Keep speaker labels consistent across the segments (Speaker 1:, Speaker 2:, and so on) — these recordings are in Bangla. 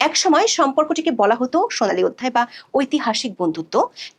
Speaker 1: একসময় সম্পর্কটিকে বলা হতো সোনালী অধ্যায় বা ঐতিহাসিক বন্ধুত্ব।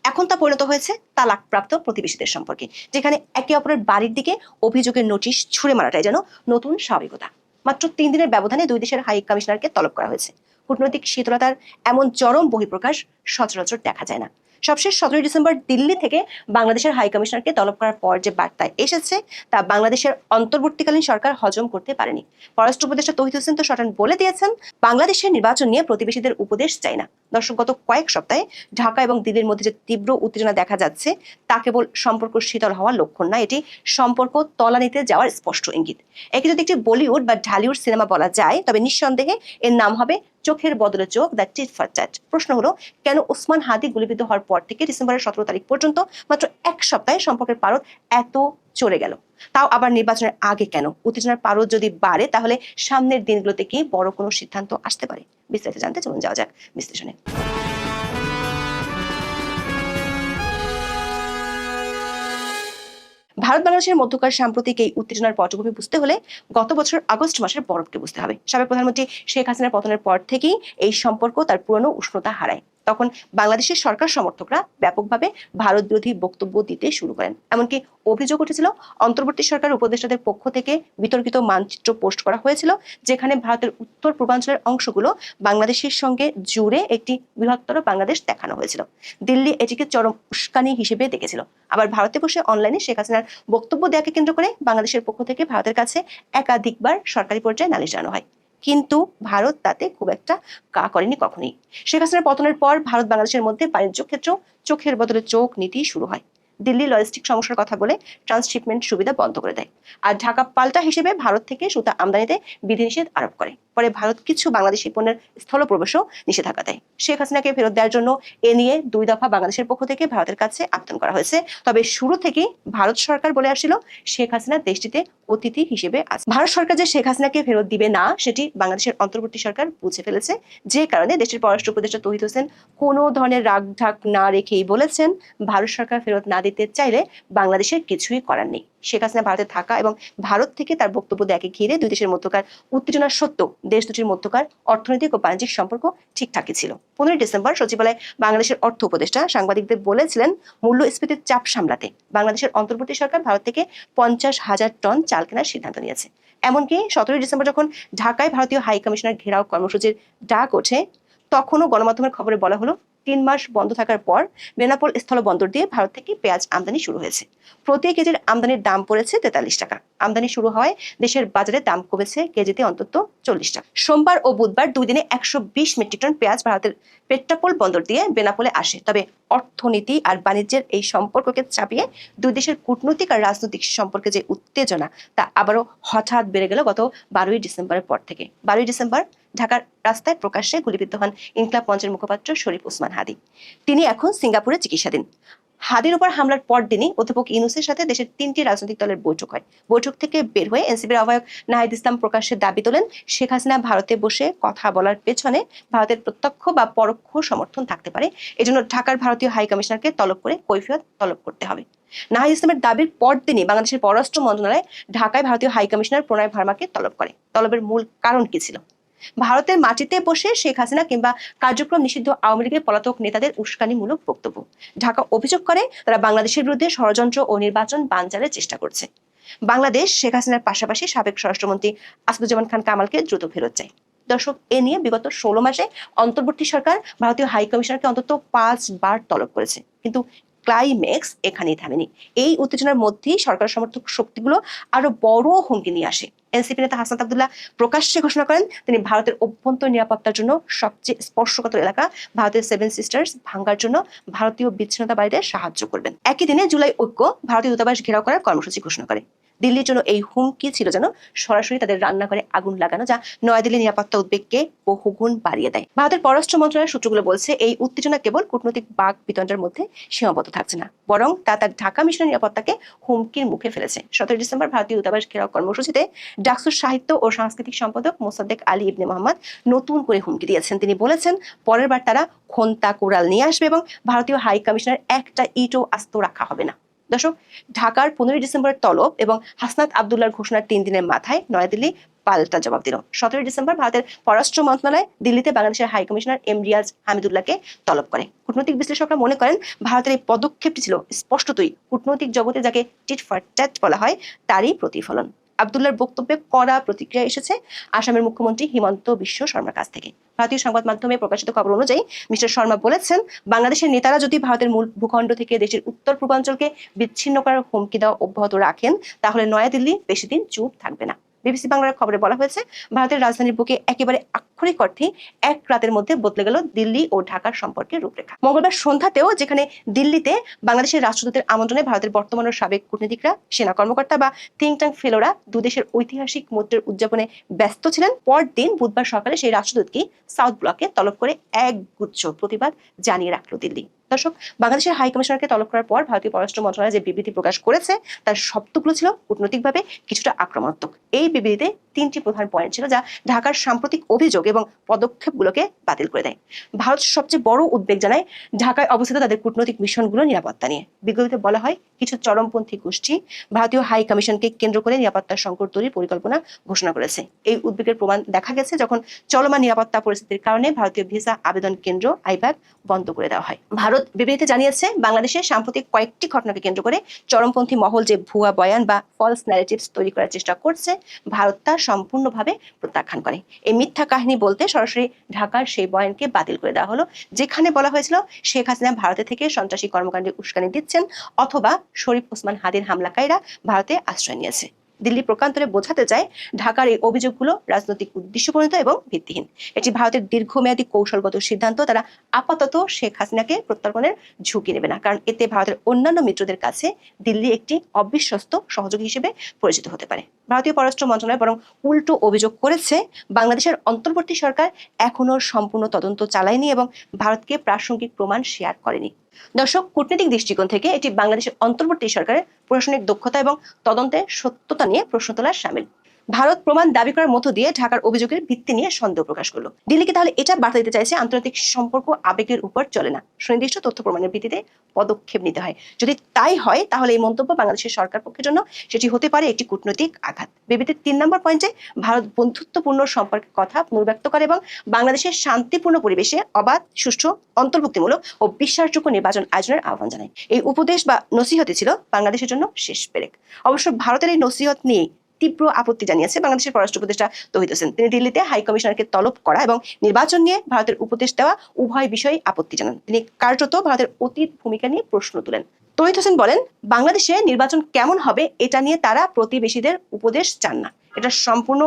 Speaker 1: এখন তা পরিণত হয়েছে তালাকপ্রাপ্ত প্রতিবেশীদের সম্পর্কে, যেখানে একে অপরের বাড়ির দিকে অভিযোগের নোটিশ ছুড়ে মারাটাই যেন নতুন স্বাভাবিকতা। মাত্র 3 দিনের ব্যবধানে দুই দেশের হাই কমিশনারকে তলব করা হয়েছে। কূটনৈতিক শীতলতার এমন চরম বহিঃপ্রকাশ সচরাচর দেখা যায় না। সবশেষ 17 ডিসেম্বর দিল্লি থেকে বাংলাদেশের হাই কমিশনারকে তলব করার পর যে বার্তায় এসেছে তা বাংলাদেশের অন্তর্বর্তীকালীন সরকার হজম করতে পারেনি। পররাষ্ট্র উপদেষ্টা তৌহিদ হোসেন তো শটান বলে দিয়েছেন, বাংলাদেশের নির্বাচন নিয়ে প্রতিবেশীদের উপদেশ চাই না। দর্শক, গত কয়েক সপ্তাহে ঢাকা এবং দিল্লির মধ্যে যে তীব্র উত্তেজনা দেখা যাচ্ছে তা কেবল সম্পর্ক শীতল হওয়ার লক্ষণ না, এটি সম্পর্ক তলানিতে যাওয়ার স্পষ্ট ইঙ্গিত। একে যদি একটি বলিউড বা ঢালিউড সিনেমা বলা যায়, তবে নিঃসন্দেহে এর নাম হবে চোখের বদলে চোখ, দ্য টিট ফর ট্যাট। প্রশ্ন হলো, কেন ওসমান হাদি গুলিবিদ্ধ হওয়ার পর থেকে ডিসেম্বরের 17 তারিখ পর্যন্ত মাত্র এক সপ্তাহে সম্পর্কের পারদ এত চড়ে গেল? তাও আবার নির্বাচনের আগে কেন? উত্তেজনার পারদ যদি বাড়ে, তাহলে সামনের দিনগুলোতে কি বড় কোনো সিদ্ধান্ত আসতে পারে? বিস্তারিত জানতে চলুন যাওয়া যাক বিশ্লেষণে। ভারত বাংলাদেশের মধ্যকার সাম্প্রতিক এই উত্তেজনার পটভূমি বুঝতে হলে গত বছর আগস্ট মাসের বরফকে বুঝতে হবে। সাবেক প্রধানমন্ত্রী শেখ হাসিনার পতনের পর থেকেই এই সম্পর্ক তার পুরনো উষ্ণতা হারায়। তখন বাংলাদেশের সরকার সমর্থকরা ব্যাপকভাবে ভারত বিরোধী বক্তব্য দিতে শুরু করেন। এমনকি অভিযোগ উঠেছিল, অন্তর্বর্তী সরকার উপদেষ্টাদের পক্ষ থেকে বিতর্কিত মানচিত্র পোস্ট করা হয়েছিল, যেখানে ভারতের উত্তর পূর্বাঞ্চলের অংশগুলো বাংলাদেশের সঙ্গে জুড়ে একটি বৃহত্তর বাংলাদেশ দেখানো হয়েছিল। দিল্লি এটিকে চরম উস্কানি হিসেবে দেখেছিল। আবার ভারতে বসে অনলাইনে শেখ হাসিনার বক্তব্য দেওয়াকে কেন্দ্র করে বাংলাদেশের পক্ষ থেকে ভারতের কাছে একাধিকবার সরকারি পর্যায়ে নালিশ জানানো হয়, কিন্তু ভারত তাতে খুব একটা কা করেনি কখনই। শেখ হাসিনার পতনের পর ভারত বাংলাদেশের মধ্যে বাণিজ্য ক্ষেত্র চোখের বদলে চোখ নীতি শুরু হয়। দিল্লি লজিস্টিক সমস্যার কথা বলে ট্রান্সশিপমেন্ট সুবিধা বন্ধ করে দেয়, আর ঢাকা পাল্টা হিসেবে ভারত থেকে সুতা আমদানিতে বিধিনিষেধ আরোপ করে। পরে ভারত কিছু বাংলাদেশি পণ্যের স্থল প্রবেশও নিষেধাজ্ঞা দেয়। শেখ হাসিনাকে ফেরত দেওয়ার জন্য এ নিয়ে 2 দফা বাংলাদেশের পক্ষ থেকে ভারতের কাছে আবেদন করা হয়েছে। তবে শুরু থেকেই ভারত সরকার বলে আসছিল, শেখ হাসিনা দেশটিতে অতিথি হিসেবে আছে। ভারত সরকার যে শেখ হাসিনাকে ফেরত দিবে না, সেটি বাংলাদেশের অন্তর্বর্তী সরকার বুঝে ফেলেছে, যে কারণে দেশের পররাষ্ট্র উপদেষ্টা তৌহিদ হোসেন কোনো ধরনের রাগ ঢাক না রেখেই বলেছেন, ভারত সরকার ফেরত না দিতে চাইলে বাংলাদেশের কিছুই করার নেই। শেখ হাসিনা ভারতে থাকা এবং ভারত থেকে তার বক্তব্য দেয়াকে ঘিরে দুই দেশের মধ্যকার উত্তেজনা সত্ত্বেও দেশ দুটির মধ্যকার অর্থনৈতিক ও বাণিজ্যিক সম্পর্ক ঠিকঠাকই ছিল। 15 ডিসেম্বর সচিবালয়ে বাংলাদেশের অর্থ উপদেষ্টা সাংবাদিকদের বলেছিলেন, মূল্যস্ফীতির চাপ সামলাতে বাংলাদেশের অন্তর্বর্তী সরকার ভারত থেকে 50,000 টন চাল কেনার সিদ্ধান্ত নিয়েছে। এমনকি 17 ডিসেম্বর যখন ঢাকায় ভারতীয় হাই কমিশনার ঘেরাও কর্মসূচির ডাক ওঠে, তখনও গণমাধ্যমের খবরে বলা হলো, 3 মাস বন্ধ থাকার পর বেনাপোল স্থলবন্দর দিয়ে ভারত থেকে পেঁয়াজ আমদানি শুরু হয়েছে। প্রতি কেজির আমদানির দাম পড়েছে 43 টাকা। আমদানি শুরু হওয়ায় দেশের বাজারে দাম কমেছে কেজিতে অন্তত 40 টাকা। সোমবার ও বুধবার 2 দিনে 120 মেট্রিক টন পেঁয়াজ ভারতের পেট্রাপোল বন্দর দিয়ে বেনাপোলে আসে। তবে অর্থনীতি আর বাণিজ্যের এই সম্পর্ককে চাপিয়ে দুই দেশের কূটনৈতিক আর রাজনৈতিক সম্পর্কে যে উত্তেজনা, তা আবারও হঠাৎ বেড়ে গেল গত 12 ডিসেম্বরের পর থেকে। 12 ডিসেম্বর ঢাকার রাস্তায় প্রকাশ্যে গুলিবিদ্ধ হন ইনকলাব মঞ্চের মুখপাত্র শরীফ ওসমান হাদি। তিনি এখন সিঙ্গাপুরে চিকিৎসাধীন। হাদির উপর হামলার পর দিনই অধ্যাপক ইউনূসের সাথে দেশের 3টি রাজনৈতিক দলের বৈঠক হয়। বৈঠক থেকে বের হয়ে এনসিপির আহ্বায়ক নাহিদ ইসলাম প্রকাশ্যে দাবি তোলেন, শেখ হাসিনা ভারতে বসে কথা বলার পেছনে ভারতের প্রত্যক্ষ বা পরোক্ষ সমর্থন থাকতে পারে। এজন্য ঢাকার ভারতীয় হাই কমিশনারকে তলব করে কৈফিয়ত তলব করতে হবে। নাহিদ ইসলামের দাবির পরদিনই বাংলাদেশের পররাষ্ট্র মন্ত্রণালয় ঢাকায় ভারতীয় হাই কমিশনার প্রণয় ভার্মাকে তলব করে। তলবের মূল কারণ কি ছিল? ভারতের মাটিতে বসে শেখ হাসিনা কিংবা কার্যক্রম নিষিদ্ধ আওয়ামী লীগের পলাতক নেতাদের উস্কানিমূলক বক্তব্য। ঢাকা অভিযোগ করে তারা বাংলাদেশের বিরুদ্ধে ষড়যন্ত্র ও নির্বাচন বানচালের চেষ্টা করছে। বাংলাদেশ শেখ হাসিনার পাশাপাশি সাবেক স্বরাষ্ট্রমন্ত্রী আসাদুজ্জামান খান কামালকে দ্রুত ফেরত চায়। দর্শক, এ নিয়ে বিগত 16 মাসে অন্তর্বর্তী সরকার ভারতীয় হাই কমিশনারকে অন্তত 5 বার তলব করেছে, কিন্তু ক্লাইম্যাক্স এখানেই থামেনি। এই উত্তেজনার মধ্যেই সরকার সমর্থক শক্তিগুলো আরো বড় হুমকি নিয়ে আসে। এনসিপি নেতা হাসনাত আব্দুল্লাহ প্রকাশ্যে ঘোষণা করেন, তিনি ভারতের অভ্যন্তর নিরাপত্তার জন্য সবচেয়ে স্পর্শকাতর এলাকা ভারতের 7 সিস্টার্স ভাঙ্গার জন্য ভারতীয় বিচ্ছিন্নতাবাদীদের সাহায্য করবেন। একই দিনে জুলাই ঐক্য ভারতীয় দূতাবাস ঘেরাও করার কর্মসূচি ঘোষণা করে। দিল্লির জন্য এই হুমকি ছিল যেন সরাসরি তাদের রান্নাঘরে আগুন লাগানো, যা নয়াদিল্লির নিরাপত্তা উদ্বেগকে বহুগুণ বাড়িয়ে দেয়। ভারতের পররাষ্ট্র মন্ত্রণালয়ের সূত্রগুলো বলছে, এই উত্তেজনা কেবল কূটনৈতিক বাক বিতণ্ডার মধ্যে সীমাবদ্ধ থাকছে না, বরং তা তার ঢাকা মিশনের নিরাপত্তাকে হুমকির মুখে ফেলেছে। 17 ডিসেম্বর ভারতীয় দূতাবাস ঘেরাও কর্মসূচিতে ডাকসুর সাহিত্য ও সাংস্কৃতিক সম্পাদক মোসাদ্দেক আলী ইবনে মোহাম্মদ নতুন করে হুমকি দিয়েছেন। তিনি বলেছেন, পরের বার তারা খোন্তা কোরাল নিয়ে আসবে এবং ভারতীয় হাই কমিশনার একটা ইটও আস্ত রাখা হবে না। দর্শক, ঢাকার 15 ডিসেম্বরের তলব এবং হাসনাত আব্দুল্লাহর ঘোষণার 3 দিনের মাথায় নয়াদিল্লি পাল্টা জবাব দিল। 17 ডিসেম্বর ভারতের পররাষ্ট্র মন্ত্রণালয় দিল্লিতে বাংলাদেশের হাই কমিশনার রিয়াজ হামিদুল্লাহকে তলব করে। কূটনৈতিক বিশ্লেষকরা মনে করেন ভারতের এই পদক্ষেপটি ছিল স্পষ্টতই কূটনৈতিক জগতে যাকে টিট ফর ট্যাট বলা হয় তারই প্রতিফলন। আব্দুল্লাহর বক্তব্যে কড়া প্রতিক্রিয়া এসেছে আসামের মুখ্যমন্ত্রী হিমন্ত বিশ্ব শর্মার কাছ থেকে। ভারতীয় সংবাদ মাধ্যমে প্রকাশিত খবর অনুযায়ী মিস্টার শর্মা বলেছেন, বাংলাদেশের নেতারা যদি ভারতের মূল ভূখণ্ড থেকে দেশের উত্তর পূর্বাঞ্চলকে বিচ্ছিন্ন করার হুমকি দেওয়া অব্যাহত রাখেন তাহলে নয়াদিল্লি বেশি দিন চুপ থাকবে না। বিবিসি বাংলার খবরে বলা হয়েছে, ভারতের রাজধানীর বুকে একেবারে আক্ষরিক অর্থে এক রাতের মধ্যে বদলে গেল দিল্লি ও ঢাকার সম্পর্কের রূপরেখা। মঙ্গলবার সন্ধ্যাতেও যেখানে দিল্লিতে বাংলাদেশের রাষ্ট্রদূতের আমন্ত্রণে ভারতের বর্তমান ও সাবেক কূটনীতিকরা, সেনা কর্মকর্তা বা থিঙ্ক ট্যাঙ্ক ফেলোরা দুদেশের ঐতিহাসিক মুহূর্তের উদযাপনে ব্যস্ত ছিলেন, পরদিন বুধবার সকালে সেই রাষ্ট্রদূতকে সাউথ ব্লকে তলব করে একগুচ্ছ প্রতিবাদ জানিয়ে রাখল দিল্লি। দর্শক, বাংলাদেশের হাই কমিশনারকে তলব করার পর ভারতীয় পররাষ্ট্র মন্ত্রণালয় যে বিবৃতি প্রকাশ করেছে তার শব্দগুলো ছিল কূটনৈতিকভাবে কিছুটা আক্রমণাত্মক। এই বিবৃতিতে 3টি প্রধান পয়েন্ট ছিল যা ঢাকার সাম্প্রতিক অভিযোগ এবং পদক্ষেপগুলোকে বাতিল করে দেয়। ভারত সবচেয়ে বড় উদ্বেগ জানায় ঢাকায় অবস্থিত তাদের কূটনৈতিক মিশনগুলো নিরাপত্তা নিয়ে। বিজ্ঞপ্তিতে বলা হয়, কিছু চরমপন্থী গোষ্ঠী ভারতীয় হাই কমিশনকে কেন্দ্র করে নিরাপত্তার সংকট তৈরির পরিকল্পনা ঘোষণা করেছে। এই উদ্বেগের প্রমাণ দেখা গেছে যখন চলমান নিরাপত্তা পরিস্থিতির কারণে ভারতীয় ভিসা আবেদন কেন্দ্র আইব্যাক বন্ধ করে দেওয়া হয়। ভারত বিবৃতিতে জানিয়েছে, বাংলাদেশের সাম্প্রতিক কয়েকটি ঘটনাকে কেন্দ্র করে চরমপন্থী মহল যে ভুয়া বয়ান বা ফলস ন্যারেটিভস তৈরি করার চেষ্টা করছে, ভারত তা সম্পূর্ণভাবে প্রত্যাখ্যান করে। এই মিথ্যা কাহিনী বলতে সরাসরি ঢাকার সেই বয়ানকে বাতিল করে দেওয়া হলো যেখানে বলা হয়েছিল শেখ হাসিনা ভারতে থেকে সন্ত্রাসী কর্মকাণ্ডে উস্কানি দিচ্ছেন অথবা শরীফ ওসমান হাদির হামলাকারীরা ভারতে আশ্রয় নিয়েছে। দিল্লি প্রকান্তরে বোঝাতে চায় ঢাকার এই অভিযোগগুলো রাজনৈতিক উদ্দেশ্যপ্রণীত এবং ভিত্তিহীন। এটি ভারতের দীর্ঘমেয়াদী কৌশলগত সিদ্ধান্ত। তারা আপাতত শেখ হাসিনাকে প্রত্যর্পণের ঝুঁকি নেবে না, কারণ এতে ভারতের অন্যান্য মিত্রদের কাছে দিল্লি একটি অবিশ্বস্ত সহযোগী হিসেবে পরিচিত হতে পারে। ভারতীয় পররাষ্ট্র মন্ত্রণালয় বরং উল্টো অভিযোগ করেছে, বাংলাদেশের অন্তর্বর্তী সরকার এখনো সম্পূর্ণ তদন্ত চালায়নি এবং ভারতকে প্রাসঙ্গিক প্রমাণ শেয়ার করেনি। দর্শক, কূটনৈতিক দৃষ্টিকোণ থেকে এটি বাংলাদেশের অন্তর্বর্তী সরকারের প্রশাসনিক দক্ষতা এবং তদন্তের সত্যতা নিয়ে প্রশ্ন তোলার শামিল। ভারত প্রমাণ দাবি করার মধ্য দিয়ে ঢাকার অভিযোগের ভিত্তি নিয়ে সন্দেহ প্রকাশ করলো। দিল্লিকে তাহলে এটা বার্তা দিতে চাইছে, আন্তর্জাতিক সম্পর্ক আবেগের উপর চলে না, সুনির্দিষ্ট তথ্য প্রমাণের ভিত্তিতে পদক্ষেপ নিতে হয়। যদি তাই হয় তাহলে এই মন্তব্য বাংলাদেশের সরকার পক্ষের জন্য সেটি হতে পারে একটি কূটনৈতিক আঘাত। বিবৃতির 3 নম্বর পয়েন্টে ভারত বন্ধুত্বপূর্ণ সম্পর্কের কথা পুনর্ব্যক্ত করে এবং বাংলাদেশের শান্তিপূর্ণ পরিবেশে অবাধ, সুষ্ঠু, অন্তর্ভুক্তিমূলক ও বিশ্বাসযোগ্য নির্বাচন আয়োজনের আহ্বান জানায়। এই উপদেশ বা নসিহতই ছিল বাংলাদেশের জন্য শেষ পেরেক। অবশ্য ভারতের এই নসিহত নিয়ে তীব্র আপত্তি জানিয়েছে বাংলাদেশের পররাষ্ট্র উপদেষ্টা তৌহিদ হোসেন। তিনি দিল্লিতে হাই কমিশনারকে তলব করা এবং নির্বাচন নিয়ে ভারতের উপদেশ দেওয়া উভয় বিষয়ে আপত্তি জানান। তিনি কার্যত ভারতের অতীত ভূমিকা নিয়ে প্রশ্ন তুলেন। তৌহিদ হোসেন বলেন, বাংলাদেশে নির্বাচন কেমন হবে এটা নিয়ে তারা প্রতিবেশীদের উপদেশ চান না, এটা সম্পূর্ণ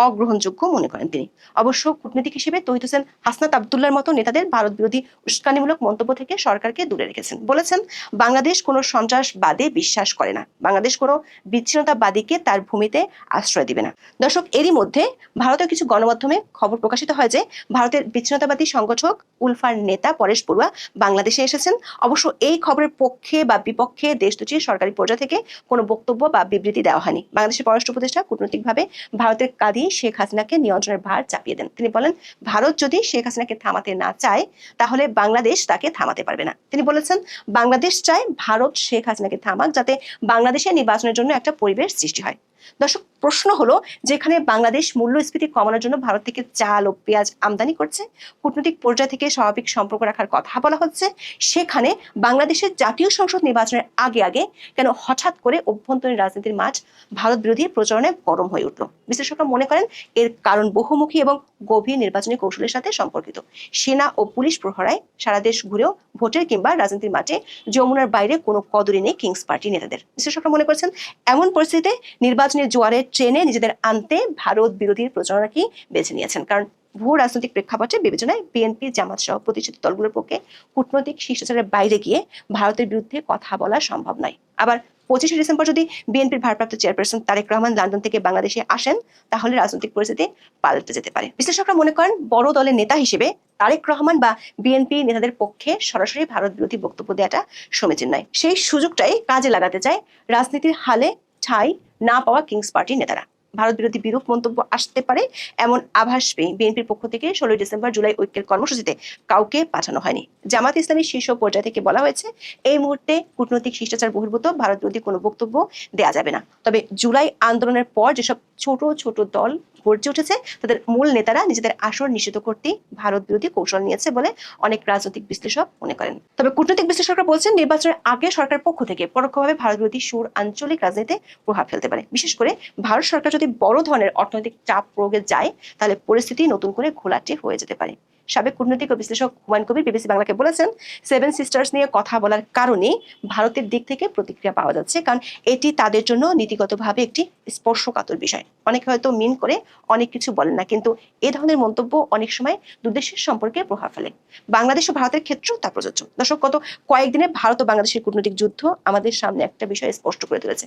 Speaker 1: অগ্রহণযোগ্য মনে করেন তিনি। অবশ্য কূটনীতিক হিসেবে তৌহিদ হোসেন হাসনাত আব্দুল্লাহর মতো নেতাদের ভারত বিরোধী উস্কানিমূলক মন্তব্য থেকে সরকারকে দূরে রেখেছেন। বলেছেন, বাংলাদেশ কোনো সন্ত্রাসবাদে বিশ্বাস করে না, বাংলাদেশ কোনো বিচ্ছিন্নতাবাদীকে তার ভূমিতে আশ্রয় দিবে না। দর্শক, এরই মধ্যে ভারতের কিছু গণমাধ্যমে খবর প্রকাশিত হয় যে ভারতের বিচ্ছিন্নতাবাদী সংগঠক উলফার নেতা পরেশ বড়ুয়া বাংলাদেশে এসেছেন। অবশ্য এই খবরের পক্ষে বা বিপক্ষে দেশ দুটির সরকারি পর্যায় থেকে কোনো বক্তব্য বা বিবৃতি দেওয়া হয়নি। বাংলাদেশের পররাষ্ট্র উপদেষ্টা কূটনৈতিকভাবে ভারতের কাঁধে শেখ হাসিনাকে নিয়ন্ত্রণের ভার চাপিয়ে দেন। তিনি বলেন, ভারত যদি শেখ হাসিনাকে থামাতে না চায় তাহলে বাংলাদেশ তাকে থামাতে পারবে না। তিনি বলেছেন, বাংলাদেশ চায় ভারত শেখ হাসিনাকে থামাক যাতে বাংলাদেশে নির্বাচনের জন্য একটা পরিবেশ সৃষ্টি হয়। দর্শক, প্রশ্ন হলো, যেখানে বাংলাদেশ মূল্যস্ফীতি কমানোর জন্য ভারত থেকে চাল ও পেঁয়াজ আমদানি করছে, কূটনৈতিক পর্যায় থেকে স্বাভাবিক সম্পর্ক রাখার কথা বলা হচ্ছে, সেখানে বাংলাদেশের জাতীয় সংসদ নির্বাচনের আগে আগে কেন হঠাৎ করে অভ্যন্তরীণ রাজনীতির মাঠ ভারত বিরোধী প্রচারণে গরম হয়ে উঠল? বিশ্লেষকরা মনে করেন এর কারণ বহুমুখী এবং গভীর নির্বাচনী কৌশলের সাথে সম্পর্কিত। সেনা ও পুলিশ প্রহরায় সারা দেশ ঘুরেও ভোটের কিংবা রাজনীতির মাঠে যমুনার বাইরে কোনো কদরই নেই কিংস পার্টি নেতাদের। বিশ্লেষকরা মনে করছেন, এমন পরিস্থিতিতে নির্বাচনের জোয়ারের ট্রেনে নিজেদের আনতে ভারত বিরোধী প্রচারণাকেই বেছে নিয়েছেন। কারণ ভূ রাজনৈতিক প্রেক্ষাপটে বিবেচনায় বিএনপি, জামাত সহ প্রতিষ্ঠিত দলগুলোর পক্ষে কূটনৈতিক শিষ্টাচারের বাইরে গিয়ে ভারতের বিরুদ্ধে কথা বলা সম্ভব নয়। আবার 25শে ডিসেম্বর যদি বিএনপির ভারপ্রাপ্ত চেয়ারপারসন তারেক রহমান লন্ডন থেকে বাংলাদেশে আসেন তাহলে রাজনৈতিক পরিস্থিতি পাল্টে যেতে পারে। বিশ্লেষকরা মনে করেন, বড় দলের নেতা হিসেবে তারেক রহমান বা বিএনপি নেতাদের পক্ষে সরাসরি ভারত বিরোধী বক্তব্য দেওয়াটা সমীচীন নয়। সেই সুযোগটাই কাজে লাগাতে চায় রাজনীতির হালে ঠাঁই না পাওয়া কিংস পার্টির নেতারা। ভারত বিরোধী বিরূপ মন্তব্য আসতে পারে এমন আভাস পেয়ে বিএনপির পক্ষ থেকে 16 ডিসেম্বর জুলাই ঐক্যের কর্মসূচিতে কাউকে পাঠানো হয়নি। জামাত ইসলামীর শীর্ষ পর্যায় থেকে বলা হয়েছে, এই মুহূর্তে কূটনৈতিক শিষ্টাচার বহির্ভূত ভারত বিরোধী কোনো বক্তব্য দেওয়া যাবে না। তবে জুলাই আন্দোলনের পর যেসব ছোট ছোট দল গর্জে উঠেছে। তাদের মূল নেতারা নিজেদের আসন নিশ্চিত করতেই ভারত বিরোধী কৌশল নিয়েছে বলে অনেক রাজনৈতিক বিশ্লেষক মনে করেন। তবে কূটনৈতিক বিশ্লেষকরা বলছেন, নির্বাচনের আগে সরকারের পক্ষ থেকে পরোক্ষভাবে ভারত বিরোধী সুর আঞ্চলিক রাজনীতিতে প্রভাব ফেলতে পারে। বিশেষ করে ভারত সরকার যদি বড় ধরনের অর্থনৈতিক চাপ প্রয়োগে যায়, তাহলে পরিস্থিতি নতুন করে ঘোলাটে হয়ে যেতে পারে। সাবেক কূটনৈতিক ও বিশ্লেষক হুমায়ুন কবির বিবিসি বাংলাকে বলেছেন, সেভেন সিস্টার্স নিয়ে কথা বলার কারণে ভারতের দিক থেকে প্রতিক্রিয়া পাওয়া যাচ্ছে, কারণ এটি তাদের জন্য নীতিগতভাবে একটি স্পর্শকাতর বিষয়। অনেকে হয়তো মিন করে অনেক কিছু বলেন না, কিন্তু এ ধরনের মন্তব্য অনেক সময় দুদেশের সম্পর্কে প্রভাব ফেলে। বাংলাদেশ ও ভারতের ক্ষেত্রেও তা প্রযোজ্য। দর্শক, গত কয়েকদিনে ভারত ও বাংলাদেশের কূটনৈতিক যুদ্ধ আমাদের সামনে একটা বিষয় স্পষ্ট করে তুলেছে।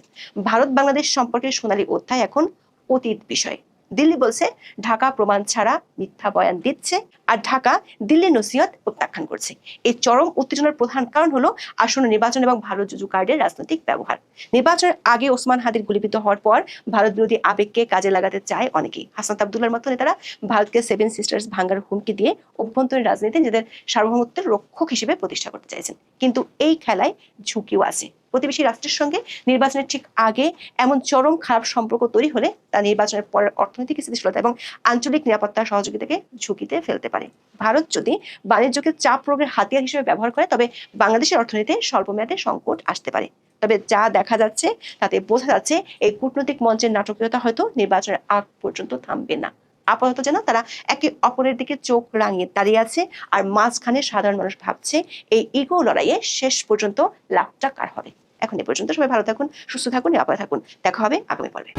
Speaker 1: ভারত বাংলাদেশ সম্পর্কের সোনালী অধ্যায় এখন অতীত বিষয়। দিল্লি বলছে ঢাকা প্রমাণ ছাড়া মিথ্যা বয়ান দিচ্ছে, আর ঢাকা দিল্লির নসিহত প্রত্যাখ্যান করছে। এই চরম উত্তেজনার প্রধান কারণ হলো আসন্ন নির্বাচন এবং ভারত জুজু কার্ডের রাজনৈতিক ব্যবহার। নির্বাচনের আগে ওসমান হাদির গুলিবিদ্ধ হওয়ার পর ভারত বিরোধী আবেগকে কাজে লাগাতে চায় অনেকেই। হাসনাত আব্দুল্লাহর মতো নেতারা ভারতকে সেভেন সিস্টার্স ভাঙ্গার হুমকি দিয়ে অভ্যন্তরীণ রাজনীতি নিজেদের সার্বভৌমত্বের রক্ষক হিসেবে প্রতিষ্ঠা করতে চাইছেন। কিন্তু এই খেলায় ঝুঁকিও আছে। প্রতিবেশী রাষ্ট্রের সঙ্গে নির্বাচনের ঠিক আগে এমন চরম খারাপ সম্পর্ক তৈরি হলে তা নির্বাচনের পরের অর্থনৈতিক স্থিতিশীলতা এবং আঞ্চলিক নিরাপত্তা সহযোগিতাকে ঝুঁকিতে ফেলতে পারে। ভারত যদি বাণিজ্যকে চাপ প্রয়োগের হাতিয়ার হিসেবে ব্যবহার করে, তবে বাংলাদেশের অর্থনীতিতে স্বল্পমেয়াদে সংকট আসতে পারে। তবে যা দেখা যাচ্ছে তাতে বোঝা যাচ্ছে এই কূটনৈতিক মঞ্চের নাটকীয়তা হয়তো নির্বাচনের আগ পর্যন্ত থামবে না। আপাতত যেন তারা একে অপরের দিকে চোখ রাঙিয়ে দাঁড়িয়ে আছে, আর মাঝখানে সাধারণ মানুষ ভাবছে এই ইগো লড়াইয়ে শেষ পর্যন্ত লাভটা কার হবে। এখন এ পর্যন্ত সবাই ভালো থাকুন, সুস্থ থাকুন, নিরাপদে থাকুন। দেখা হবে আগামী পর্বে।